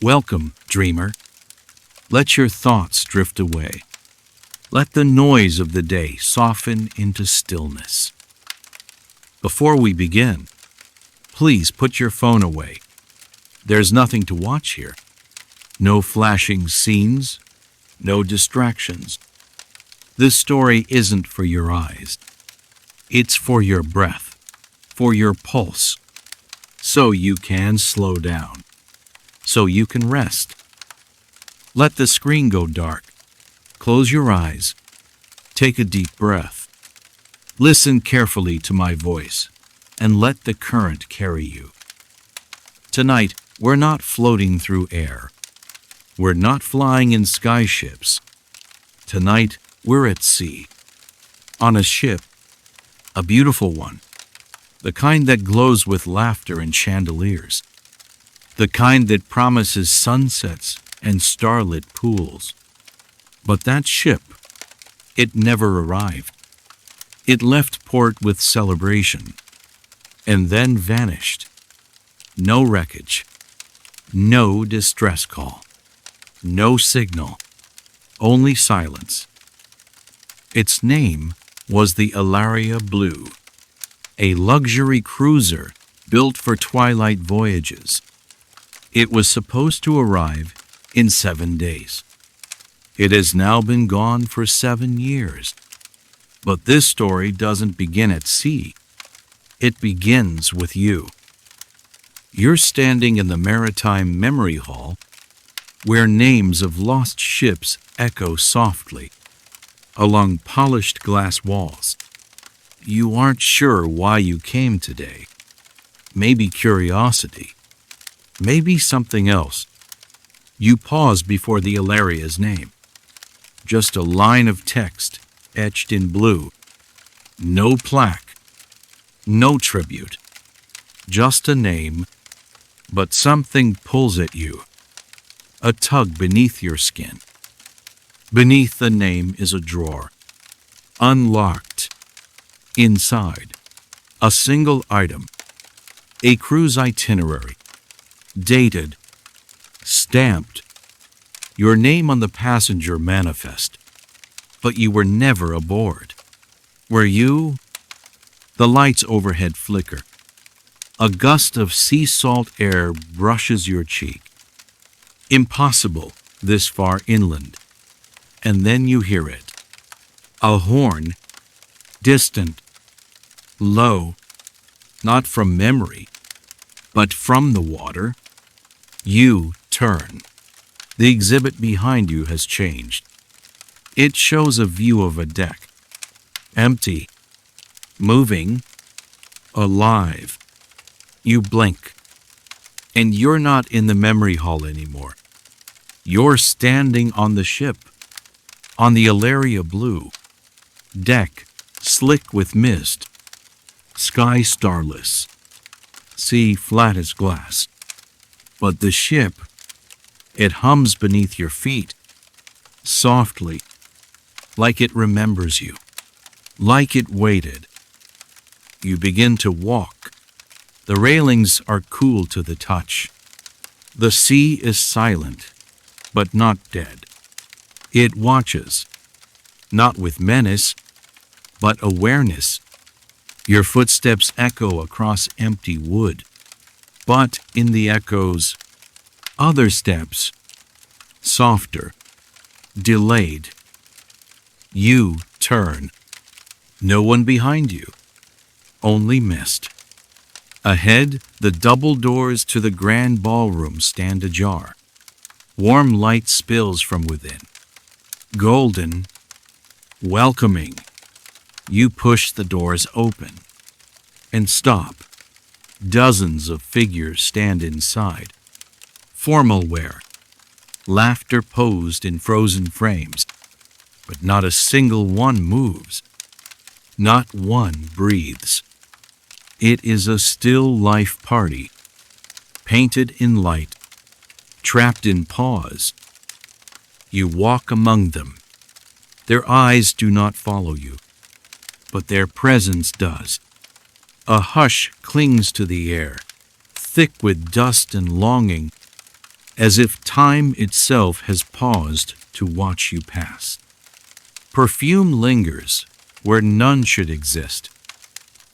Welcome, dreamer. Let your thoughts drift away. Let the noise of the day soften into stillness. Before we begin, please put your phone away. There's nothing to watch here. No flashing scenes, no distractions. This story isn't for your eyes. It's for your breath, for your pulse, so you can slow down, so you can rest. Let the screen go dark. Close your eyes. Take a deep breath. Listen carefully to my voice, and let the current carry you. Tonight, we're not floating through air. We're not flying in skyships. Tonight, we're at sea. On a ship, a beautiful one. The kind that glows with laughter and chandeliers. The kind that promises sunsets and starlit pools. But that ship, it never arrived. It left port with celebration, and then vanished. No wreckage, no distress call, no signal, only silence. Its name was the Ilaria Blue, a luxury cruiser built for twilight voyages. It was supposed to arrive in 7 days. It has now been gone for 7 years. But this story doesn't begin at sea. It begins with you. You're standing in the maritime memory hall, where names of lost ships echo softly along polished glass walls. You aren't sure why you came today. Maybe curiosity. Maybe something else. You pause before the Ilaria's name. Just a line of text etched in blue. No plaque. No tribute. Just a name, but something pulls at you. A tug beneath your skin. Beneath the name is a drawer. Unlocked. Inside, a single item. A cruise itinerary. Dated. Stamped. Your name on the passenger manifest. But you were never aboard. Were you? The lights overhead flicker. A gust of sea salt air brushes your cheek. Impossible this far inland. And then you hear it. A horn, distant, low, not from memory, but from the water. You turn. The exhibit behind you has changed. It shows a view of a deck. Empty. Moving. Alive. You blink. And you're not in the memory hall anymore. You're standing on the ship. On the Ilaria Blue. Deck, slick with mist. Sky starless. Sea flat as glass. But the ship, it hums beneath your feet. Softly. Like it remembers you. Like it waited. You begin to walk. The railings are cool to the touch. The sea is silent, but not dead. It watches, not with menace, but awareness. Your footsteps echo across empty wood, but in the echoes, other steps, softer, delayed. You turn. No one behind you, only mist. Ahead, the double doors to the grand ballroom stand ajar. Warm light spills from within. Golden, welcoming. You push the doors open and stop. Dozens of figures stand inside. Formal wear. Laughter posed in frozen frames. But not a single one moves. Not one breathes. It is a still life party, painted in light, trapped in pause. You walk among them. Their eyes do not follow you, but their presence does. A hush clings to the air, thick with dust and longing, as if time itself has paused to watch you pass. Perfume lingers where none should exist,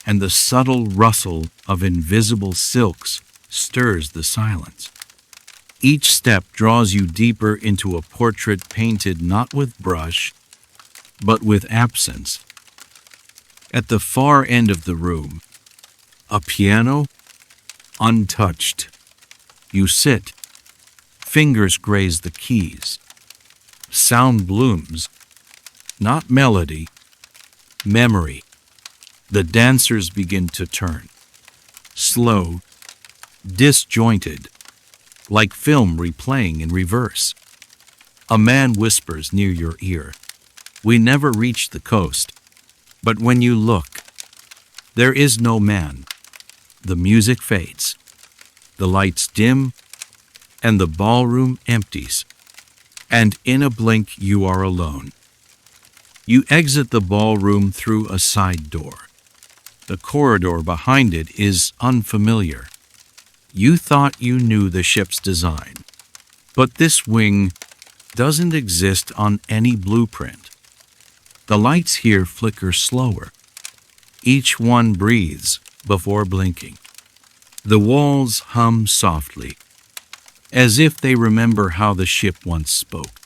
and the subtle rustle of invisible silks stirs the silence. Each step draws you deeper into a portrait painted not with brush, but with absence. At the far end of the room, a piano, untouched. You sit, fingers graze the keys. Sound blooms, not melody, memory. The dancers begin to turn, slow, disjointed, like film replaying in reverse. A man whispers near your ear, "We never reached the coast." But when you look, there is no man. The music fades, the lights dim, and the ballroom empties. And in a blink you are alone. You exit the ballroom through a side door. The corridor behind it is unfamiliar. You thought you knew the ship's design, but this wing doesn't exist on any blueprint. The lights here flicker slower. Each one breathes before blinking. The walls hum softly, as if they remember how the ship once spoke.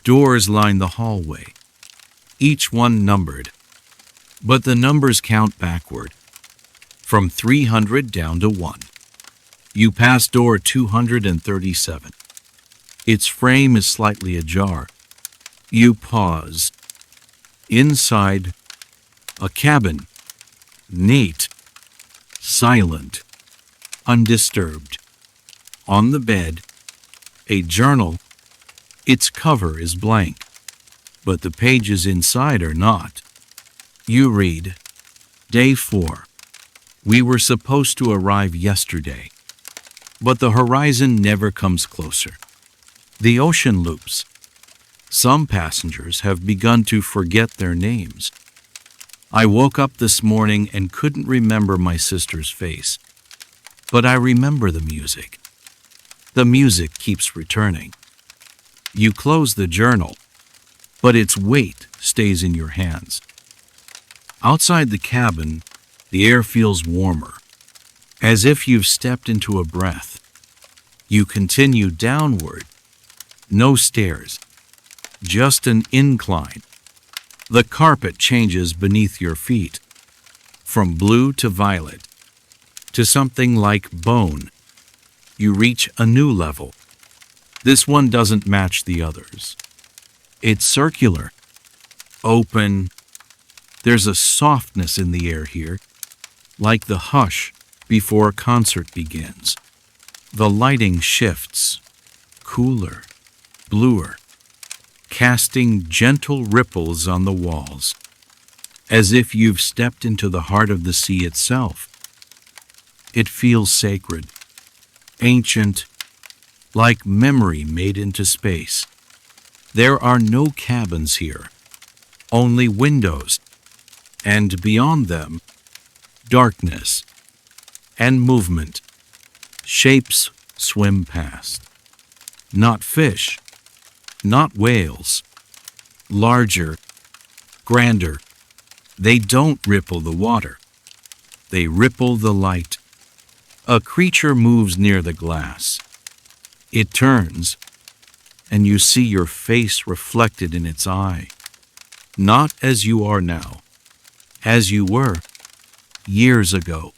Doors line the hallway, each one numbered, but the numbers count backward, from 300 down to 1. You pass door 237. Its frame is slightly ajar. You pause. Inside, a cabin, neat, silent, undisturbed. On the bed, a journal. Its cover is blank, but the pages inside are not. You read, Day 4. We were supposed to arrive yesterday, but the horizon never comes closer. The ocean loops. Some passengers have begun to forget their names. I woke up this morning and couldn't remember my sister's face, but I remember the music. The music keeps returning. You close the journal, but its weight stays in your hands. Outside the cabin, the air feels warmer, as if you've stepped into a breath. You continue downward. No stairs, just an incline. The carpet changes beneath your feet, from blue to violet, to something like bone. You reach a new level. This one doesn't match the others. It's circular, open. There's a softness in the air here, like the hush before a concert begins. The lighting shifts, cooler, bluer, casting gentle ripples on the walls, as if you've stepped into the heart of the sea itself. It feels sacred, ancient, like memory made into space. There are no cabins here, only windows, and beyond them, darkness and movement. Shapes swim past. Not fish, not whales. Larger, grander. They don't ripple the water. They ripple the light. A creature moves near the glass. It turns, and you see your face reflected in its eye. Not as you are now, as you were years ago.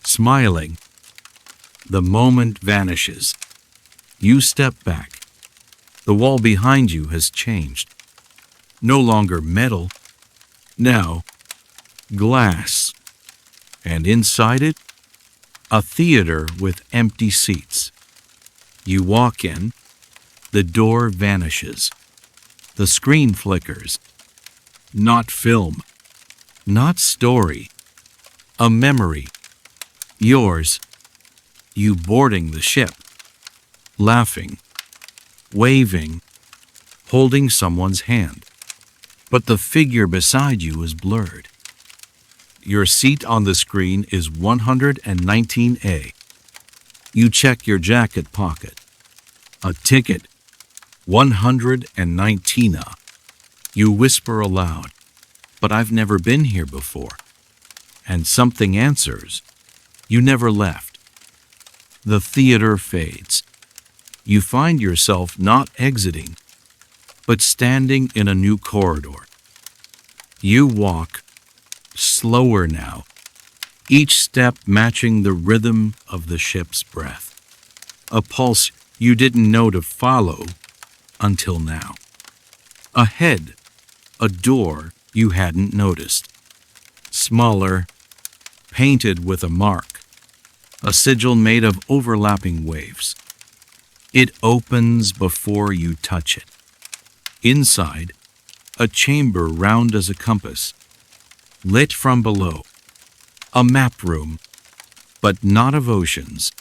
Smiling. The moment vanishes. You step back. The wall behind you has changed. No longer metal, now glass. And inside it, a theater with empty seats. You walk in, the door vanishes. The screen flickers. Not film, not story, a memory. Yours, you boarding the ship, laughing, waving, holding someone's hand. But the figure beside you is blurred. Your seat on the screen is 119A. You check your jacket pocket. A ticket, 119. You whisper aloud, but I've never been here before. And something answers, you never left. The theater fades. You find yourself not exiting, but standing in a new corridor. You walk, slower now, each step matching the rhythm of the ship's breath. A pulse you didn't know to follow until now. Ahead, a door you hadn't noticed. Smaller, painted with a mark, a sigil made of overlapping waves. It opens before you touch it. Inside, a chamber round as a compass, lit from below. A map room, but not of oceans,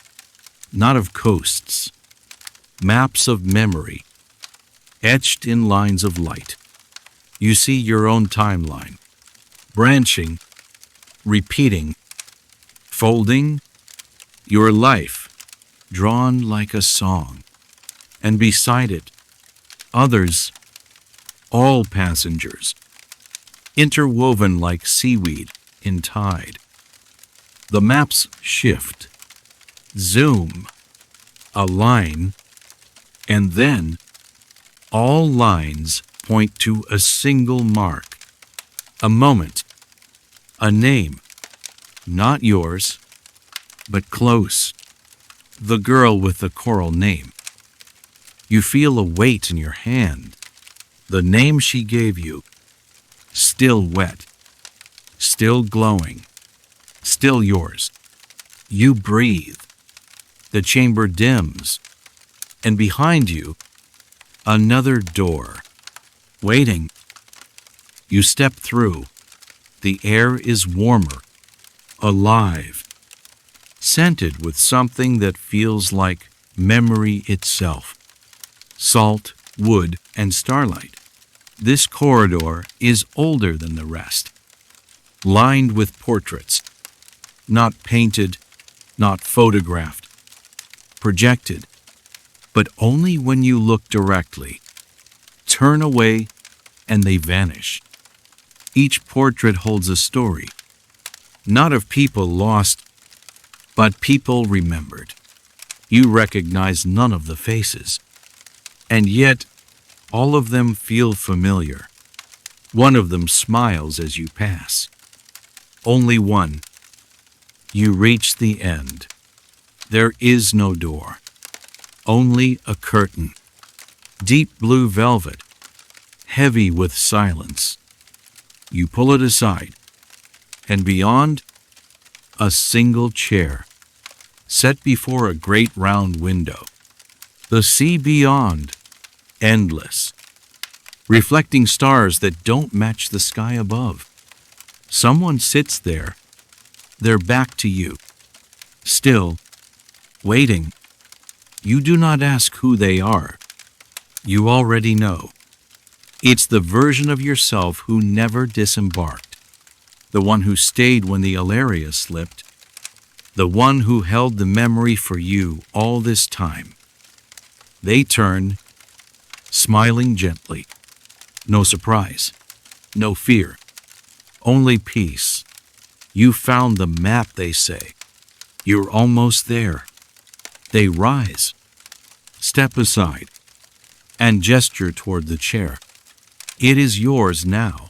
not of coasts. Maps of memory, etched in lines of light. You see your own timeline, branching, repeating, folding, your life drawn like a song, and beside it, others, all passengers, interwoven like seaweed in tide. The maps shift, zoom, align, and then all lines point to a single mark, a moment, a name, not yours, but close. The girl with the coral name. You feel a weight in your hand. The name she gave you, still wet, still glowing, still yours. You breathe. The chamber dims, and behind you, another door, waiting. You step through. The air is warmer, alive, scented with something that feels like memory itself. Salt, wood, and starlight. This corridor is older than the rest, lined with portraits, not painted, not photographed, projected, but only when you look directly. Turn away, and they vanish. Each portrait holds a story, not of people lost, but people remembered. You recognize none of the faces, and yet all of them feel familiar. One of them smiles as you pass. Only one. You reach the end. There is no door, only a curtain, deep blue velvet, heavy with silence. You pull it aside, and beyond, a single chair, set before a great round window. The sea beyond, endless, reflecting stars that don't match the sky above. Someone sits there, their back to you, still, waiting. You do not ask who they are. You already know. It's the version of yourself who never disembarked, the one who stayed when the Alaria slipped, the one who held the memory for you all this time. They turn, smiling gently. No surprise, no fear, only peace. You found the map, they say. You're almost there. They rise, step aside, and gesture toward the chair. It is yours now.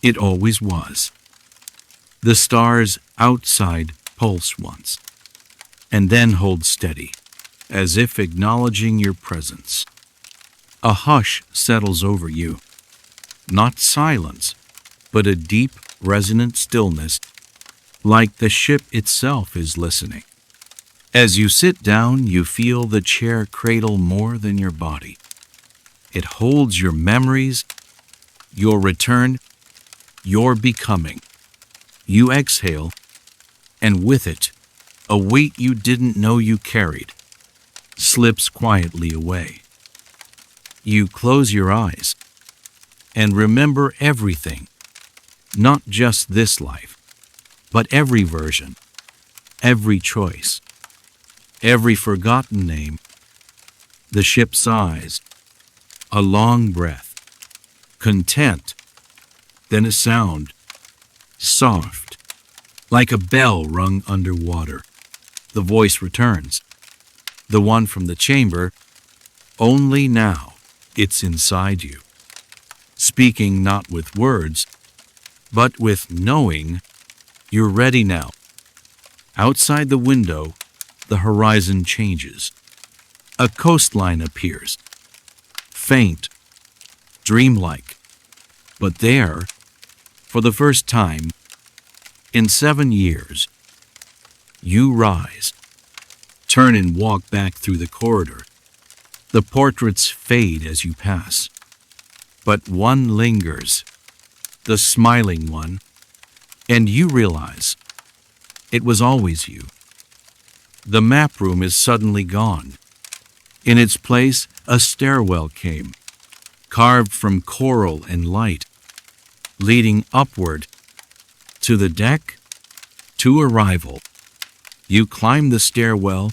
It always was. The stars outside pulse once, and then hold steady, as if acknowledging your presence. A hush settles over you. Not silence, but a deep, resonant stillness, like the ship itself is listening. As you sit down, you feel the chair cradle more than your body. It holds your memories, your return, your becoming. You exhale, and with it, a weight you didn't know you carried slips quietly away. You close your eyes and remember everything, not just this life, but every version, every choice, every forgotten name, The ship sighs, a long breath, content, then a sound, soft, like a bell rung underwater. The voice returns, the one from the chamber, only now it's inside you, speaking not with words, but with knowing you're ready now. Outside the window, the horizon changes. A coastline appears, faint, dreamlike, but there, for the first time in 7 years, you rise, turn and walk back through the corridor. The portraits fade as you pass, but one lingers, the smiling one, and you realize it was always you. The map room is suddenly gone. In its place, a stairwell came, carved from coral and light, leading upward to the deck, to arrival. You climb the stairwell,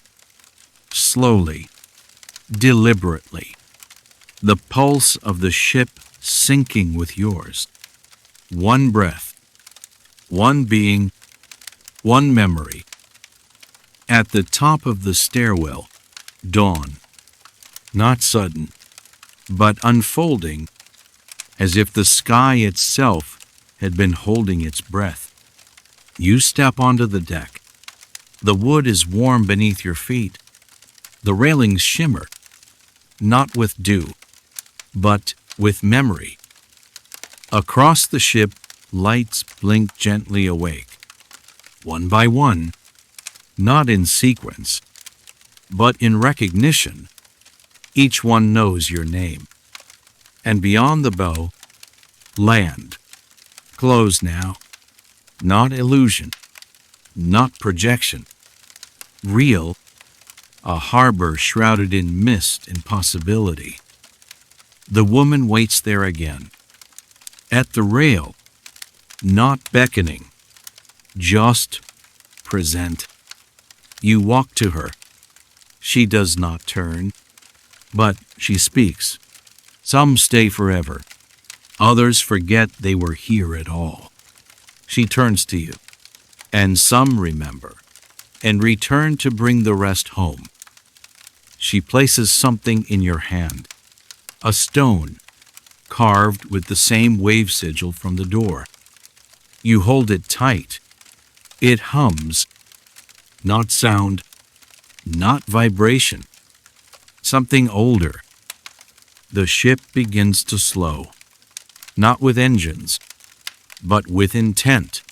slowly, deliberately, the pulse of the ship syncing with yours. One breath, one being, one memory. At the top of the stairwell, dawn, not sudden, but unfolding, as if the sky itself had been holding its breath. You step onto the deck. The wood is warm beneath your feet. The railings shimmer, not with dew, but with memory. Across the ship, lights blink gently awake, one by one, not in sequence, but in recognition. Each one knows your name. And beyond the bow, land. Closed now. Not illusion. Not projection. Real. A harbor shrouded in mist and possibility. The woman waits there again. At the rail. Not beckoning. Just present. You walk to her. She does not turn, but she speaks. Some stay forever. Others forget they were here at all. She turns to you, and some remember, and return to bring the rest home. She places something in your hand, a stone, carved with the same wave sigil from the door. You hold it tight. It hums, not sound, not vibration, something older. The ship begins to slow, not with engines, but with intent.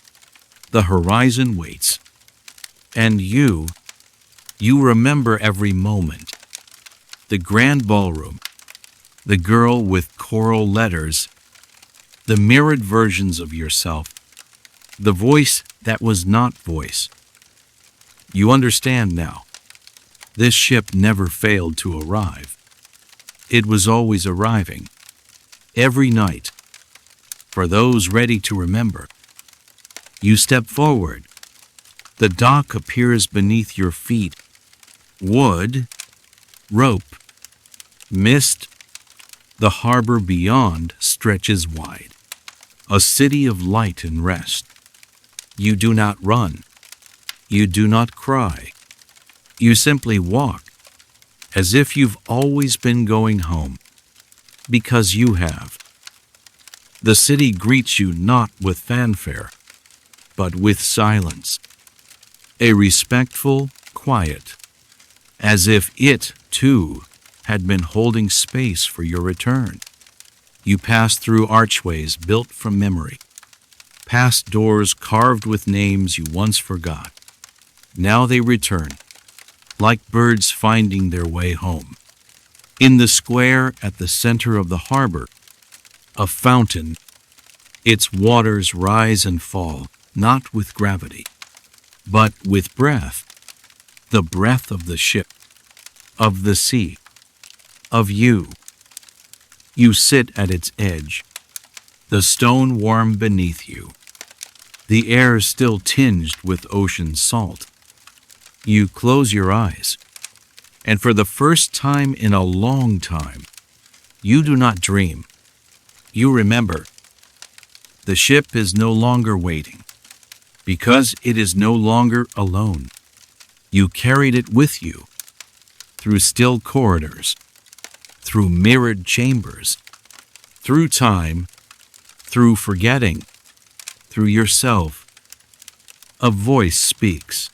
The horizon waits, and you remember every moment. The grand ballroom, the girl with coral letters, the mirrored versions of yourself, the voice that was not voice. You understand now. This ship never failed to arrive. It was always arriving, every night, for those ready to remember. You step forward. The dock appears beneath your feet. Wood, rope, mist. The harbor beyond stretches wide, a city of light and rest. You do not run. You do not cry. You simply walk, as if you've always been going home, because you have. The city greets you not with fanfare, but with silence, a respectful quiet, as if it, too, had been holding space for your return. You pass through archways built from memory, past doors carved with names you once forgot. Now they return, like birds finding their way home. In the square at the center of the harbor, a fountain. Its waters rise and fall, not with gravity, but with breath. The breath of the ship, of the sea, of you. You sit at its edge, the stone warm beneath you, the air still tinged with ocean salt. You close your eyes, And for the first time in a long time, you do not dream. You remember. The ship is no longer waiting, because it is no longer alone. You carried it with you, through still corridors, through mirrored chambers, through time, through forgetting, through yourself. A voice speaks,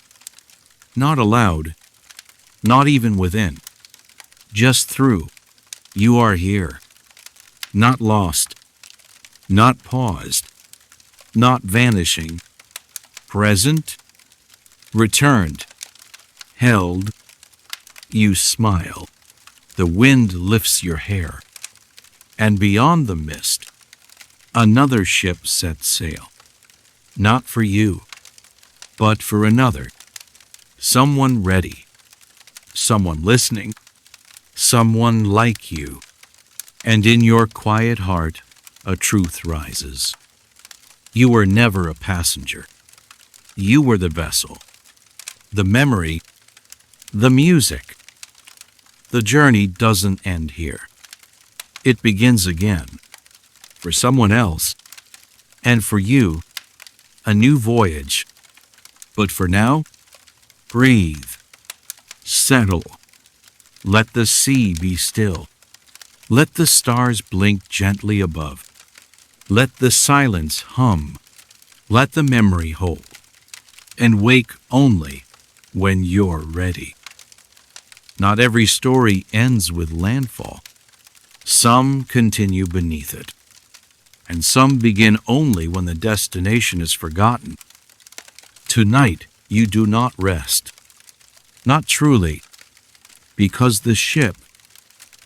not aloud, not even within, just through. You are here, not lost, not paused, not vanishing, present, returned, held. You smile. The wind lifts your hair, and beyond the mist, another ship sets sail. Not for you, but for another. Someone ready, someone listening, someone like you. And in your quiet heart, a truth rises. You were never a passenger. You were the vessel, the memory, the music. The journey doesn't end here. It begins again. For someone else, and for you, a new voyage. But for now, breathe, settle, let the sea be still. Let the stars blink gently above. Let the silence hum. Let the memory hold. And wake only when you're ready. Not every story ends with landfall. Some continue beneath it, and some begin only when the destination is forgotten. Tonight you do not rest. Not truly, because the ship,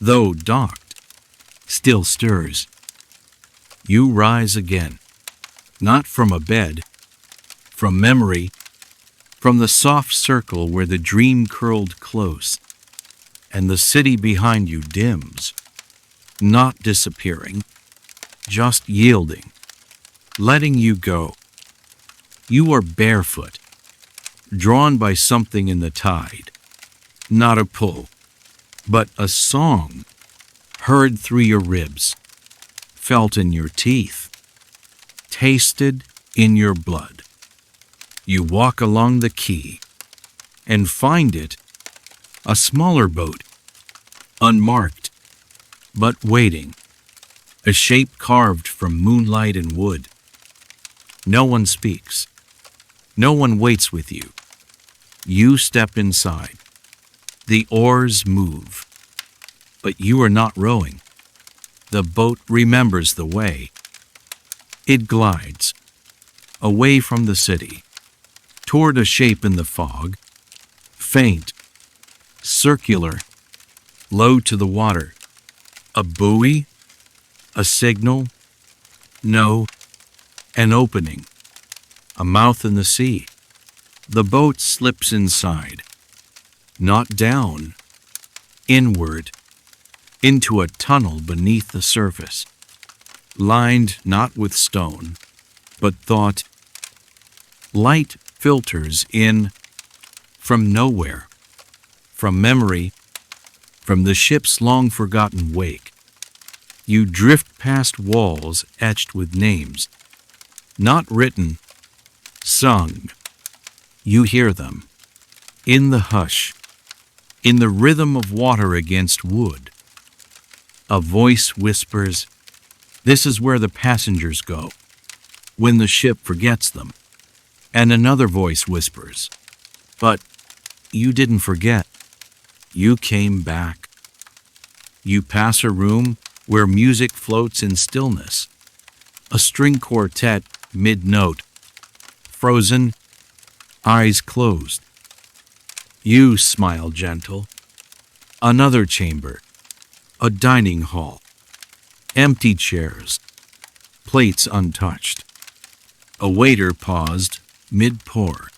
though docked, still stirs. You rise again, not from a bed, from memory, from the soft circle where the dream curled close, and the city behind you dims, not disappearing, just yielding, letting you go. You are barefoot, drawn by something in the tide, not a pull, but a song, heard through your ribs, felt in your teeth, tasted in your blood. You walk along the quay and find it a smaller boat, unmarked, but waiting, a shape carved from moonlight and wood. No one speaks. No one waits with you. You step inside. The oars move, but you are not rowing. The boat remembers the way. It glides, away from the city, toward a shape in the fog, faint, circular, low to the water. A buoy? A signal? No, an opening, a mouth in the sea. The boat slips inside, not down, inward, into a tunnel beneath the surface, lined not with stone, but thought. Light filters in from nowhere, from memory, from the ship's long-forgotten wake. You drift past walls etched with names, not written, sung. You hear them, in the hush, in the rhythm of water against wood. A voice whispers, "This is where the passengers go," when the ship forgets them. And another voice whispers, "But you didn't forget. You came back." You pass a room where music floats in stillness, a string quartet mid-note, frozen, eyes closed. You smile gentle. Another chamber, a dining hall, empty chairs, plates untouched. A waiter paused mid-pour,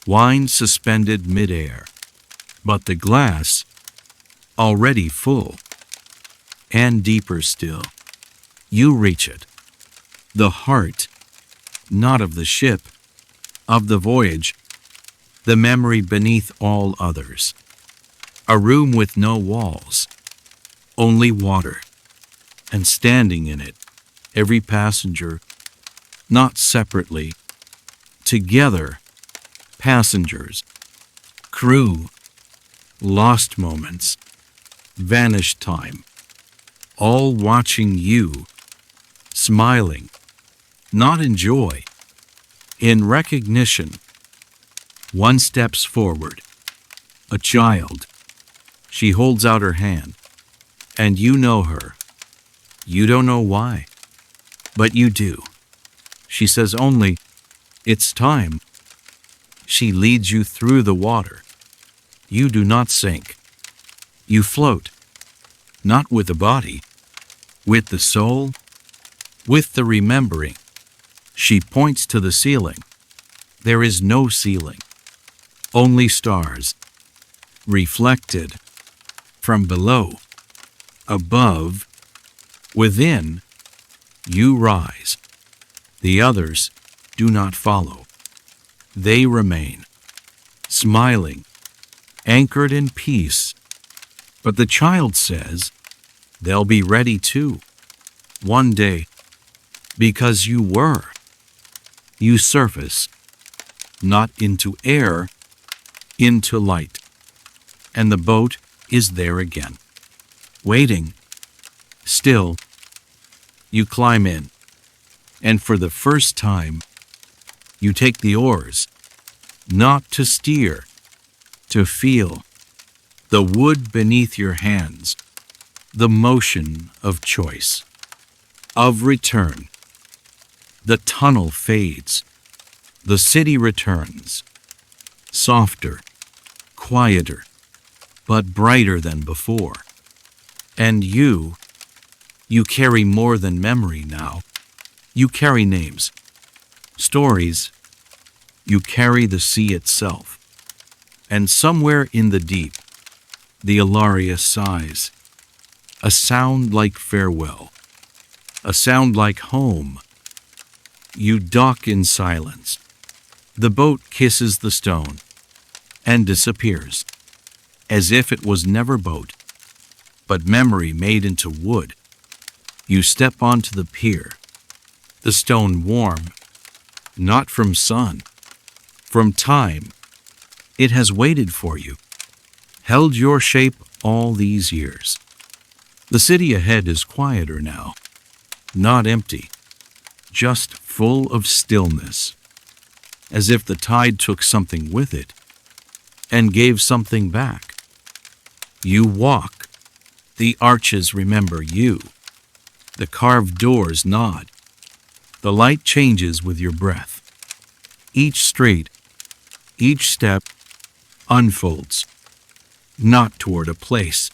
wine suspended mid-air, but the glass already full. And deeper still, you reach it. The heart, not of the ship, of the voyage, the memory beneath all others. A room with no walls, only water, and standing in it, every passenger, not separately, together, passengers, crew, lost moments, vanished time, all watching you, smiling, not in joy, in recognition. One steps forward, a child. She holds out her hand, and you know her. You don't know why, but you do. She says only, "It's time." She leads you through the water. You do not sink. You float, not with the body, with the soul, with the remembering. She points to the ceiling. There is no ceiling, only stars, reflected from below, above, within. You rise. The others do not follow. They remain, smiling, anchored in peace. But the child says they'll be ready too, one day, because you were. You surface, not into air, into light. And the boat is there again, waiting. Still, you climb in, and for the first time, you take the oars, not to steer, to feel the wood beneath your hands, the motion of choice, of return. The tunnel fades, the city returns, softer, quieter, but brighter than before. And you carry more than memory now. You carry names, stories. You carry the sea itself. And somewhere in the deep, the Ilaria sighs, a sound like farewell, a sound like home. You dock in silence. The boat kisses the stone and disappears, as if it was never boat, but memory made into wood. You step onto the pier, the stone warm, not from sun, from time. It has waited for you, held your shape all these years. The city ahead is quieter now, not empty, just full of stillness, as if the tide took something with it and gave something back. You walk. The arches remember you. The carved doors nod. The light changes with your breath. Each street, each step unfolds, not toward a place,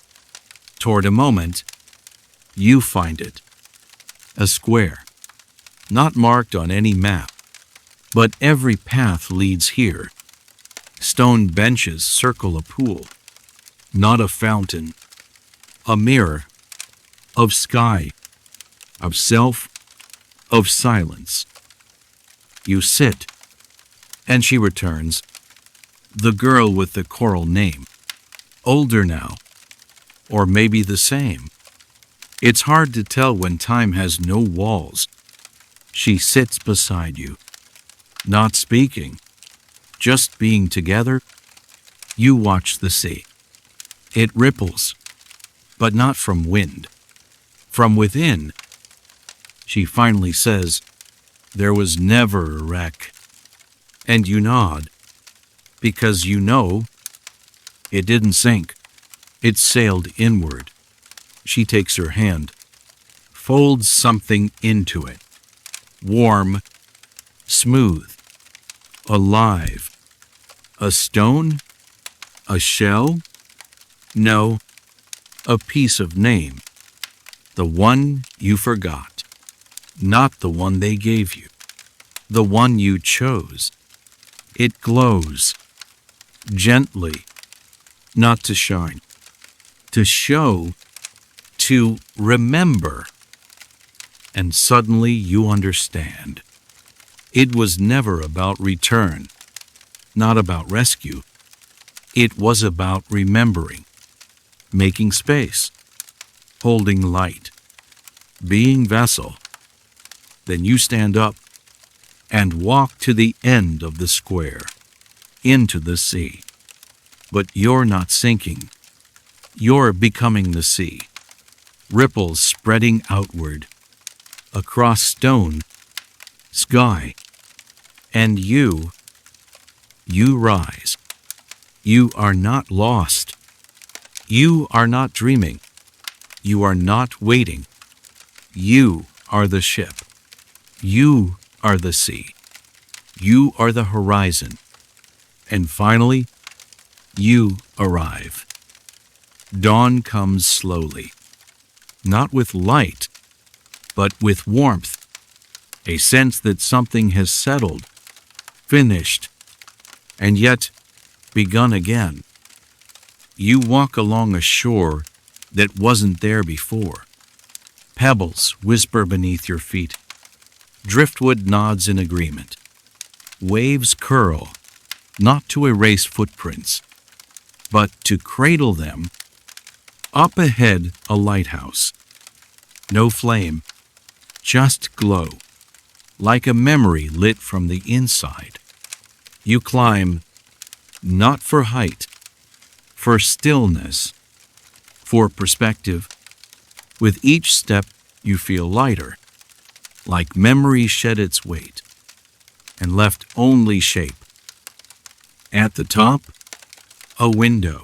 toward a moment. You find it, a square, not marked on any map, but every path leads here. Stone benches circle a pool, not a fountain, a mirror of sky, of self, of silence. You sit, and she returns, the girl with the coral name, older now, or maybe the same. It's hard to tell when time has no walls. She sits beside you, not speaking, just being together. You watch the sea. It ripples, but not from wind, from within. She finally says, "There was never a wreck." And you nod, because you know it didn't sink. It sailed inward. She takes her hand, folds something into it, warm, smooth, alive. A stone? A shell? No, a piece of name. The one you forgot, not the one they gave you, the one you chose. It glows, gently, not to shine, to show, to remember. And suddenly you understand. It was never about return, not about rescue. It was about remembering. making space, holding light, being vessel. Then you stand up and walk to the end of the square, into the sea. But you're not sinking. You're becoming the sea. Ripples spreading outward, across stone, sky, and you rise. You are not lost. You are not dreaming. You are not waiting. You are the ship. You are the sea. You are the horizon. And finally, you arrive. Dawn comes slowly, not with light, but with warmth, a sense that something has settled, finished, and yet begun again. You walk along a shore that wasn't there before. Pebbles whisper beneath your feet. Driftwood nods in agreement. Waves curl, not to erase footprints, but to cradle them. Up ahead, a lighthouse. No flame, just glow, like a memory lit from the inside. You climb, not for height, for stillness, for perspective. With each step, you feel lighter, like memory shed its weight and left only shape. At the top, a window.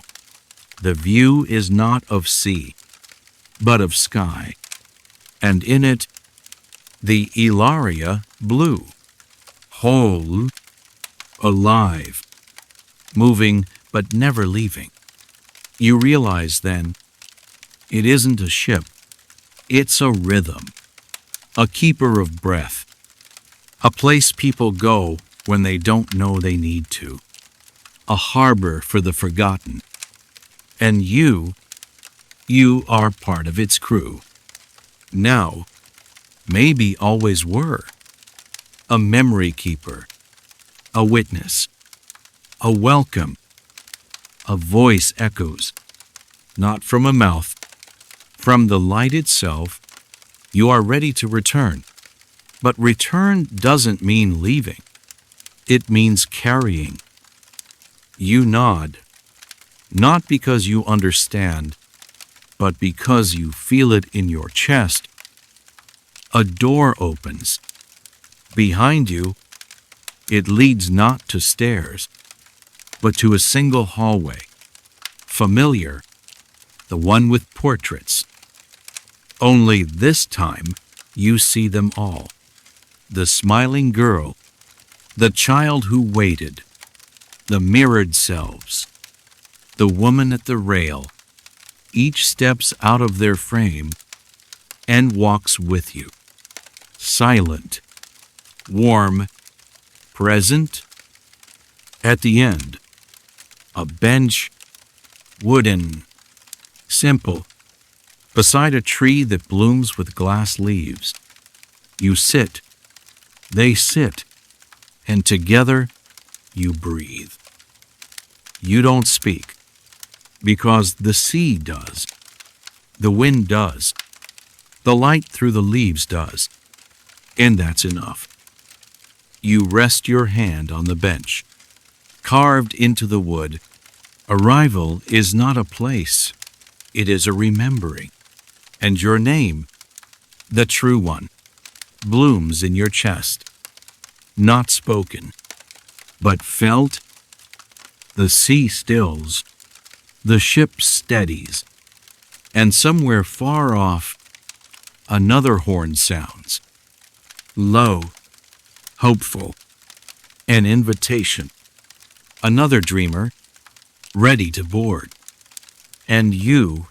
The view is not of sea, but of sky, and in it, the Ilaria blue, whole, alive, moving but never leaving. You realize then, it isn't a ship, it's a rhythm, a keeper of breath, a place people go when they don't know they need to, a harbor for the forgotten. And you are part of its crew. Now, maybe always were. A memory keeper, a witness, a welcome. A voice echoes, not from a mouth, from the light itself. You are ready to return. But return doesn't mean leaving. It means carrying. You nod. Not because you understand, but because you feel it in your chest. A door opens. Behind you, it leads not to stairs, but to a single hallway. Familiar, the one with portraits. Only this time, you see them all. The smiling girl, the child who waited, the mirrored selves. The woman at the rail, each steps out of their frame and walks with you. Silent, warm, present. At the end, a bench, wooden, simple, beside a tree that blooms with glass leaves. You sit, they sit, and together you breathe. You don't speak. Because the sea does, the wind does, the light through the leaves does, and that's enough. You rest your hand on the bench, carved into the wood. Arrival is not a place, it is a remembering, and your name, the true one, blooms in your chest, not spoken, but felt. The sea stills. The ship steadies, and somewhere far off, another horn sounds. Low, hopeful, an invitation. Another dreamer, ready to board. And you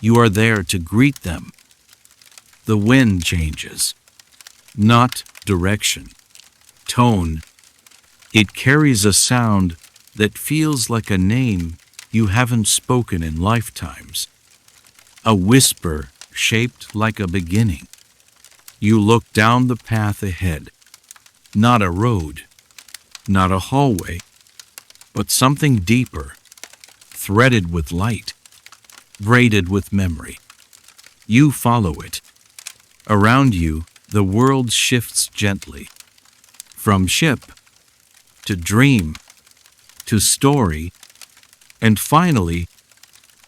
are there to greet them. The wind changes, not direction, tone. It carries a sound that feels like a name you haven't spoken in lifetimes. A whisper shaped like a beginning. You look down the path ahead. Not a road, not a hallway, but something deeper, threaded with light. braided with memory. You follow it. Around you, the world shifts gently. From ship to dream to story, and finally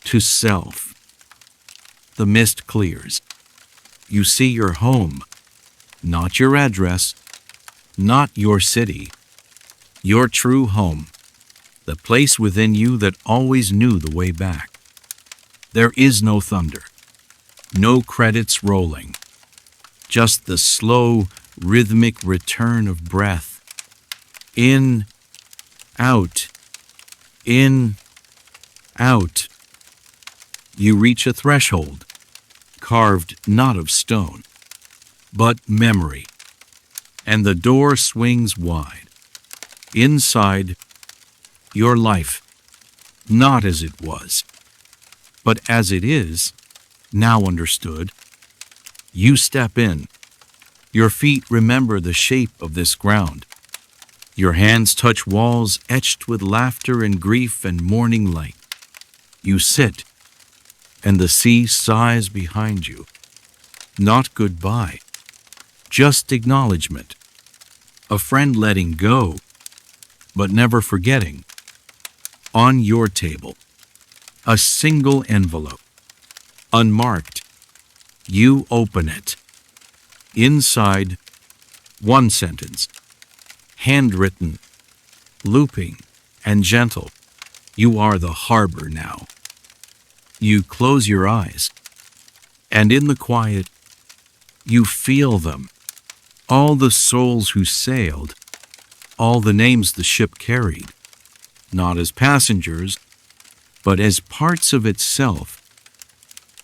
to self. The mist clears. You see your home, not your address, not your city, your true home, the place within you that always knew the way back. There is no thunder, no credits rolling, just the slow, rhythmic return of breath. In, out, in, out. You reach a threshold, carved not of stone, but memory, and the door swings wide. Inside, your life, not as it was, but as it is, now understood. You step in. Your feet remember the shape of this ground. Your hands touch walls etched with laughter and grief and morning light. You sit, and the sea sighs behind you. Not goodbye, just acknowledgement. A friend letting go, but never forgetting. On your table, a single envelope, unmarked. You open it. Inside, one sentence, handwritten, looping, and gentle. You are the harbor now. You close your eyes, and in the quiet, you feel them. All the souls who sailed, all the names the ship carried, not as passengers, but as parts of itself.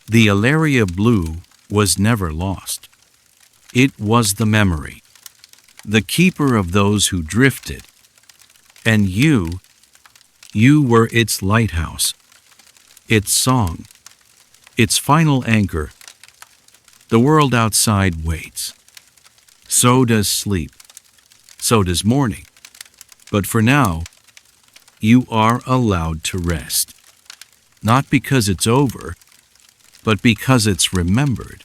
The Ilaria blue was never lost. It was the memory, the keeper of those who drifted, and you were its lighthouse, its song, its final anchor. The world outside waits. So does sleep. So does morning. But for now, you are allowed to rest. Not because it's over, but because it's remembered.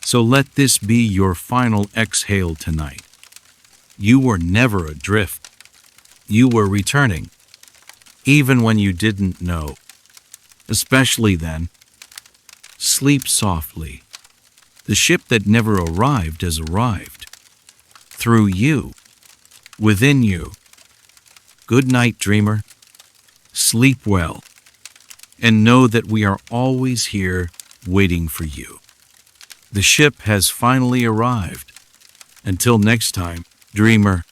So let this be your final exhale tonight. You were never adrift. You were returning, even when you didn't know. Especially then, sleep softly. The ship that never arrived has arrived. Through you, within you. Good night, dreamer. Sleep well, and know that we are always here waiting for you. The ship has finally arrived. Until next time, dreamer,